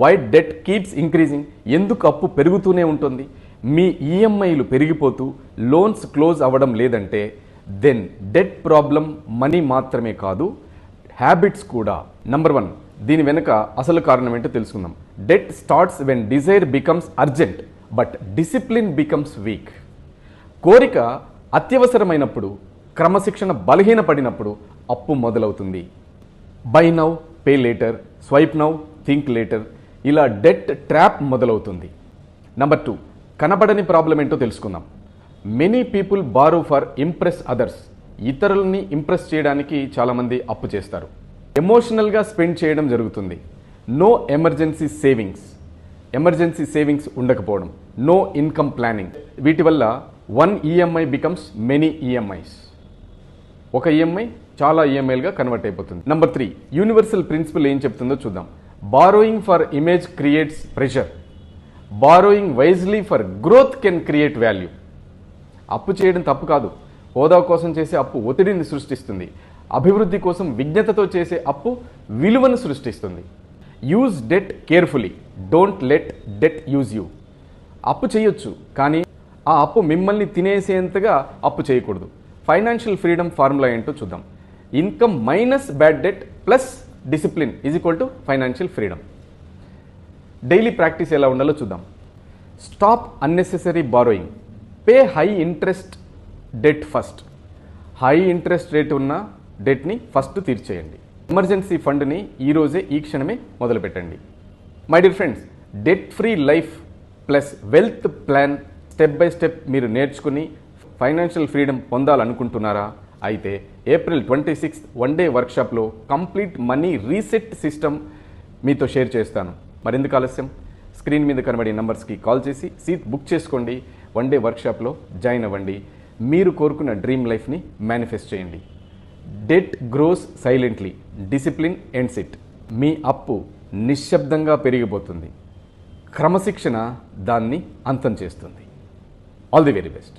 Why debt keeps increasing, ఎందుకు అప్పు పెరుగుతూనే ఉంటుంది, మీ ఈఎంఐలు పెరిగిపోతూ లోన్స్ క్లోజ్ అవ్వడం లేదంటే దెన్ డెట్ ప్రాబ్లం మనీ మాత్రమే కాదు, హ్యాబిట్స్ కూడా. నంబర్ 1, దీని వెనుక అసలు కారణం ఏంటో తెలుసుకుందాం. Debt starts when desire becomes urgent but discipline becomes weak. కోరిక అత్యవసరమైనప్పుడు, క్రమశిక్షణ బలహీనపడినప్పుడు అప్పు మొదలవుతుంది. Buy now pay later, swipe now think later, ఇలా డెట్ ట్రాప్ మొదలవుతుంది. నంబర్ 2, కనబడని ప్రాబ్లం ఏంటో తెలుసుకుందాం. Many people borrow for impress others. ఇతరులని ఇంప్రెస్ చేయడానికి చాలామంది అప్పు చేస్తారు. ఎమోషనల్గా స్పెండ్ చేయడం జరుగుతుంది. No emergency savings, emergency savings ఉండకపోవడం. No income planning. వీటి వల్ల 1 ఈఎంఐ బికమ్స్ మెనీ ఈఎంఐస్. ఒక ఈఎంఐ చాలా ఈఎంఐలుగా కన్వర్ట్ అయిపోతుంది. నంబర్ 3, యూనివర్సల్ ప్రిన్సిపల్ ఏం చెప్తుందో చూద్దాం. Borrowing for image creates pressure, borrowing wisely for growth can create value. అప్పు చేయడం తప్పు కాదు. హోదా కోసం చేసే అప్పు ఒత్తిడిని సృష్టిస్తుంది. అభివృద్ధి కోసం విజ్ఞతతో చేసే అప్పు విలువను సృష్టిస్తుంది. Use debt carefully, don't let debt use you. అప్పు చేయొచ్చు, కానీ ఆ అప్పు మిమ్మల్ని తినేసేంతగా అప్పు చేయకూడదు. ఫైనాన్షియల్ ఫ్రీడమ్ ఫార్ములా ఏంటో చూద్దాం. Income minus bad debt plus discipline is equal to financial freedom. Daily practice ఎలా ఉండాలో చూద్దాం. Stop unnecessary borrowing, pay high interest debt first. High interest rate ఉన్న డెట్ని ఫస్ట్ తీర్చేయండి. ఎమర్జెన్సీ ఫండ్ని ఈరోజే, ఈ క్షణమే మొదలుపెట్టండి. My dear friends, debt free life plus wealth plan step by step మీరు నేర్చుకుని ఫైనాన్షియల్ ఫ్రీడమ్ పొందాలనుకుంటున్నారా? అయితే ఏప్రిల్ 26 1-డే వర్క్షాప్లో కంప్లీట్ మనీ రీసెట్ సిస్టమ్ మీతో షేర్ చేస్తాను. మరెందుకు ఆలస్యం? స్క్రీన్ మీద కనబడే నంబర్స్కి కాల్ చేసి సీట్ బుక్ చేసుకోండి. 1-డే వర్క్షాప్లో జాయిన్ అవ్వండి. మీరు కోరుకున్న డ్రీమ్ లైఫ్ని మేనిఫెస్ట్ చేయండి. Debt grows silently, discipline ends it. మీ అప్పు నిశ్శబ్దంగా పెరిగిపోతుంది, క్రమశిక్షణ దాన్ని అంతం చేస్తుంది. All the very best.